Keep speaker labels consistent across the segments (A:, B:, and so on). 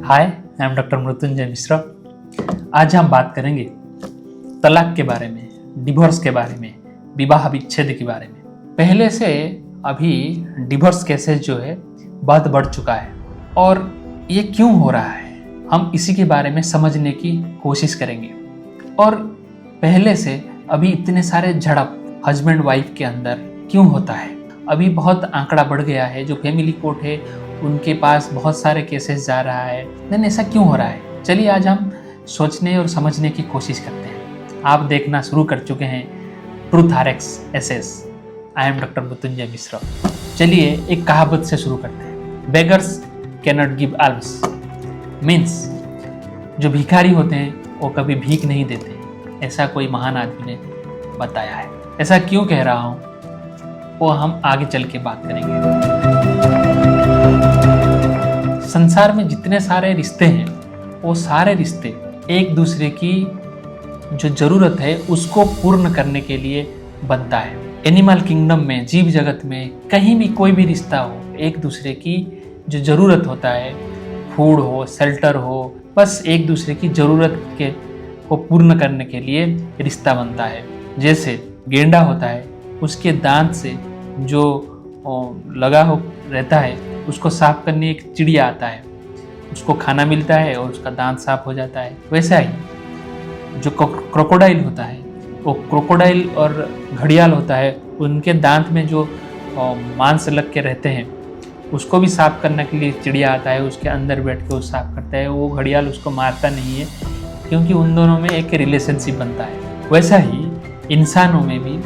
A: Hi, I am doctor Mrityunjay Mishra. आज हम बात करेंगे तलाक के बारे में, डिवोर्स के बारे में, विवाह विच्छेद के बारे में। पहले से अभी डिवोर्स केसेस जो है बहुत बढ़ चुका है और ये क्यों हो रहा है, हम इसी के बारे में समझने की कोशिश करेंगे। और पहले से अभी इतने सारे झड़प हस्बैंड वाइफ के अंदर क्यों होता है, अभी बहुत आंकड़ा बढ़ गया है। जो फैमिली कोर्ट है उनके पास बहुत सारे केसेस जा रहा है। लेकिन ऐसा क्यों हो रहा है, चलिए आज हम सोचने और समझने की कोशिश करते हैं। आप देखना शुरू कर चुके हैं truth RX SS। I am doctor Mrityunjay Mishra. चलिए एक कहावत से शुरू करते हैं, beggars can not give alms. Means जो भिखारी होते हैं वो कभी भीख नहीं देते, ऐसा कोई महान आदमी ने बताया है। ऐसा क्यों कह रहा हूँ वो हम आगे चल के बात करेंगे। संसार में जितने सारे रिश्ते हैं वो सारे रिश्ते एक दूसरे की जो ज़रूरत है उसको पूर्ण करने के लिए बनता है। एनिमल किंगडम में, जीव जगत में कहीं भी कोई भी रिश्ता हो, एक दूसरे की जो ज़रूरत होता है, फूड हो, शेल्टर हो, बस एक दूसरे की ज़रूरत के को पूर्ण करने के लिए रिश्ता बनता है। जैसे गेंडा होता है, उसके दांत से जो लगा हो रहता है उसको साफ करने एक चिड़िया आता है, उसको खाना मिलता है और उसका दांत साफ हो जाता है। वैसा ही जो क्रोकोडाइल होता है, वो क्रोकोडाइल और घड़ियाल होता है, उनके दांत में जो मांस लग के रहते हैं उसको भी साफ करने के लिए चिड़िया आता है, उसके अंदर बैठ के वो साफ करता है। वो घड़ियाल उसको मारता नहीं है क्योंकि उन दोनों में एक रिलेशनशिप बनता है। वैसा ही इंसानों में भी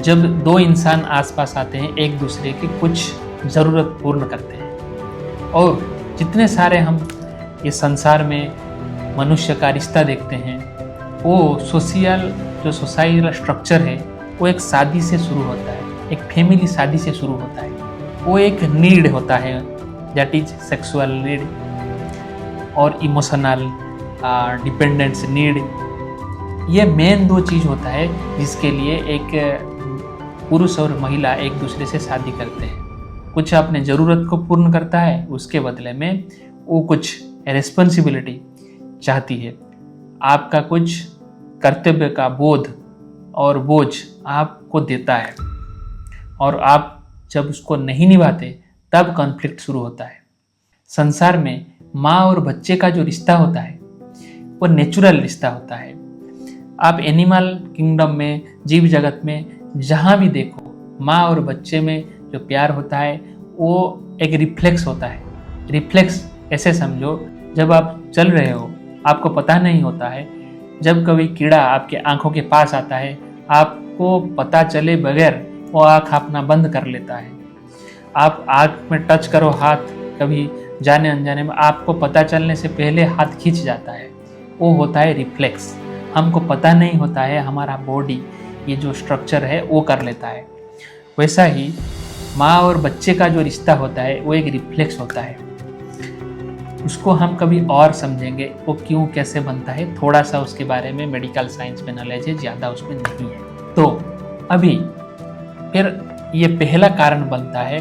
A: जब दो इंसान आसपास आते हैं, एक दूसरे की कुछ ज़रूरत पूर्ण करते हैं। और जितने सारे हम ये संसार में मनुष्य का रिश्ता देखते हैं, वो जो सोसाइटल स्ट्रक्चर है वो एक शादी से शुरू होता है, एक फैमिली शादी से शुरू होता है। वो एक नीड होता है, दैट इज सेक्सुअल नीड और इमोशनल डिपेंडेंस नीड। ये मेन दो चीज़ होता है जिसके लिए एक पुरुष और महिला एक दूसरे से शादी करते हैं। कुछ अपने ज़रूरत को पूर्ण करता है, उसके बदले में वो कुछ रिस्पॉन्सिबिलिटी चाहती है। आपका कुछ कर्तव्य का बोध और बोझ आपको देता है और आप जब उसको नहीं निभाते तब कॉन्फ्लिक्ट शुरू होता है। संसार में माँ और बच्चे का जो रिश्ता होता है वो नेचुरल रिश्ता होता है। आप एनिमल किंगडम में, जीव जगत में जहाँ भी देखो, माँ और बच्चे में जो प्यार होता है वो एक रिफ्लेक्स होता है। रिफ्लेक्स ऐसे समझो, जब आप चल रहे हो आपको पता नहीं होता है, जब कभी कीड़ा आपके आंखों के पास आता है आपको पता चले बगैर वो आँख अपना बंद कर लेता है। आप आँख में टच करो हाथ, कभी जाने अनजाने में, आपको पता चलने से पहले हाथ खींच जाता है। वो होता है रिफ्लेक्स। हमको पता नहीं होता है, हमारा बॉडी ये जो स्ट्रक्चर है वो कर लेता है। वैसा ही माँ और बच्चे का जो रिश्ता होता है वो एक रिफ्लेक्स होता है। उसको हम कभी और समझेंगे वो क्यों कैसे बनता है, थोड़ा सा उसके बारे में मेडिकल साइंस में नॉलेज है, ज़्यादा उसमें नहीं है। तो अभी फिर ये पहला कारण बनता है,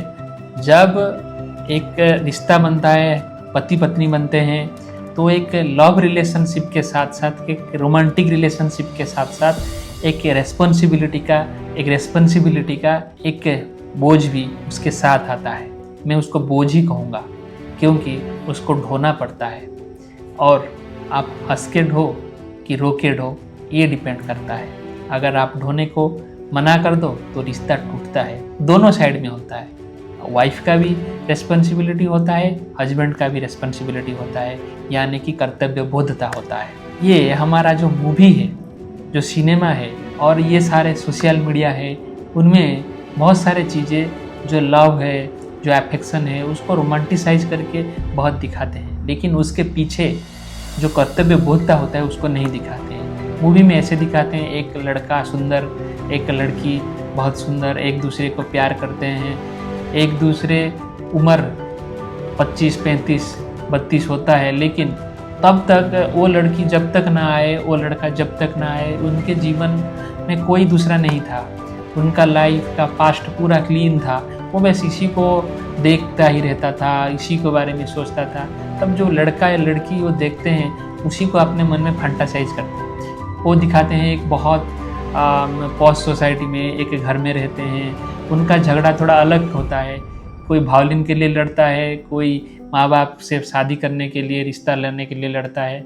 A: जब एक रिश्ता बनता है, पति पत्नी बनते हैं, तो एक लव रिलेशनशिप के साथ साथ, एक रोमांटिक रिलेशनशिप के साथ साथ एक रेस्पॉन्सिबिलिटी का एक बोझ भी उसके साथ आता है। मैं उसको बोझ ही कहूँगा क्योंकि उसको ढोना पड़ता है। और आप हंस के ढो कि रो के ढो, ये डिपेंड करता है। अगर आप ढोने को मना कर दो तो रिश्ता टूटता है। दोनों साइड में होता है, वाइफ का भी रेस्पॉन्सिबिलिटी होता है, हस्बैंड का भी रेस्पॉन्सिबिलिटी होता है, यानी कि कर्तव्य बोधता होता है। ये हमारा जो मूवी है, जो सिनेमा है और ये सारे सोशल मीडिया है, उनमें बहुत सारे चीज़ें जो लव है, जो अफेक्शन है, उसको रोमांटिसाइज करके बहुत दिखाते हैं, लेकिन उसके पीछे जो कर्तव्य बोधता होता है उसको नहीं दिखाते हैं। मूवी में ऐसे दिखाते हैं, एक लड़का सुंदर, एक लड़की बहुत सुंदर, एक दूसरे को प्यार करते हैं, एक दूसरे उम्र 25, 35, 32 होता है, लेकिन तब तक वो लड़की जब तक ना आए, वो लड़का जब तक ना आए, उनके जीवन में कोई दूसरा नहीं था। उनका लाइफ का पास्ट पूरा क्लीन था। वो बस इसी को देखता ही रहता था, इसी के बारे में सोचता था। तब जो लड़का या लड़की वो देखते हैं उसी को अपने मन में फंटासाइज करते हैं। वो दिखाते हैं एक बहुत पॉश सोसाइटी में एक घर में रहते हैं, उनका झगड़ा थोड़ा अलग होता है। कोई वायलिन के लिए लड़ता है, कोई माँ बाप से शादी करने के लिए, रिश्ता लेने के लिए लड़ता है।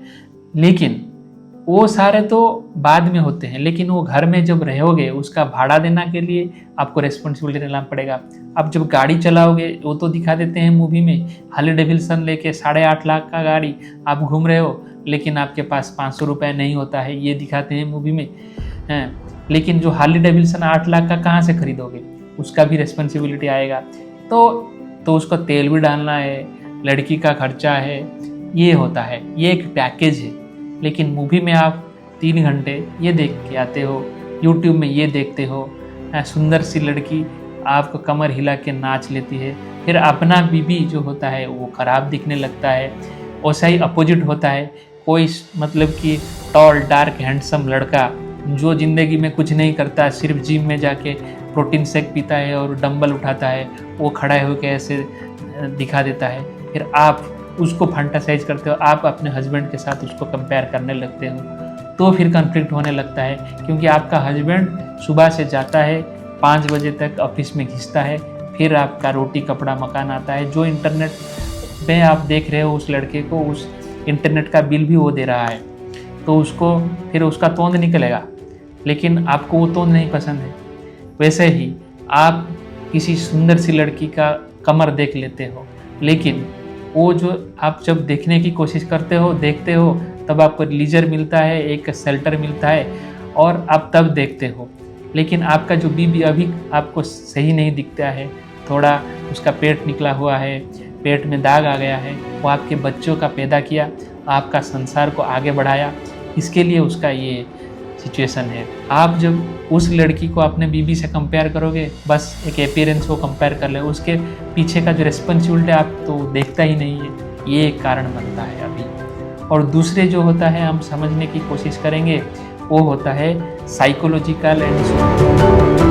A: लेकिन वो सारे तो बाद में होते हैं, लेकिन वो घर में जब रहोगे उसका भाड़ा देना के लिए आपको रेस्पॉन्सिबिलिटी लेना पड़ेगा। आप जब गाड़ी चलाओगे, वो तो दिखा देते हैं मूवी में, हार्ले डेविल्सन लेके 8.5 लाख का गाड़ी आप घूम रहे हो, लेकिन आपके पास 500 रुपये नहीं होता है, ये दिखाते हैं मूवी में हैं। लेकिन जो हार्ले डेविल्सन 8 लाख का कहाँ से खरीदोगे, उसका भी रेस्पॉन्सिबिलिटी आएगा। तो उसको तेल भी डालना है, लड़की का खर्चा है, ये होता है, ये एक पैकेज है। लेकिन मूवी में आप 3 घंटे ये देख के आते हो, यूट्यूब में ये देखते हो, सुंदर सी लड़की आपको कमर हिला के नाच लेती है, फिर अपना बीबी जो होता है वो ख़राब दिखने लगता है। वैसा ही अपोजिट होता है, कोई मतलब कि टॉल डार्क हैंडसम लड़का जो ज़िंदगी में कुछ नहीं करता, सिर्फ जिम में जाके प्रोटीन शेक पीता है और डंबल उठाता है, वो खड़ा होकर ऐसे दिखा देता है। फिर आप उसको फंटासाइज करते हो, आप अपने हस्बैंड के साथ उसको कंपेयर करने लगते हो, तो फिर कन्फ्लिक्ट होने लगता है। क्योंकि आपका हस्बैंड सुबह से जाता है, 5 बजे तक ऑफिस में घिसता है, फिर आपका रोटी कपड़ा मकान आता है। जो इंटरनेट पे आप देख रहे हो उस लड़के को, उस इंटरनेट का बिल भी वो दे रहा है, तो उसको फिर उसका तोंद निकलेगा, लेकिन आपको वो तोंद नहीं पसंद है। वैसे ही आप किसी सुंदर सी लड़की का कमर देख लेते हो, लेकिन वो जो आप जब देखने की कोशिश करते हो, देखते हो, तब आपको लीजर मिलता है, एक शेल्टर मिलता है और आप तब देखते हो। लेकिन आपका जो बीबी अभी आपको सही नहीं दिखता है, थोड़ा उसका पेट निकला हुआ है, पेट में दाग आ गया है, वो आपके बच्चों का पैदा किया, आपका संसार को आगे बढ़ाया, इसके लिए उसका ये सिचुएशन है। आप जब उस लड़की को अपने बीबी से कंपेयर करोगे, बस एक अपीयरेंस को कंपेयर कर ले, उसके पीछे का जो रिस्पॉन्सिबिलिटी आप तो देखता ही नहीं है, ये एक कारण बनता है अभी। और दूसरे जो होता है, हम समझने की कोशिश करेंगे, वो होता है साइकोलॉजिकल एंड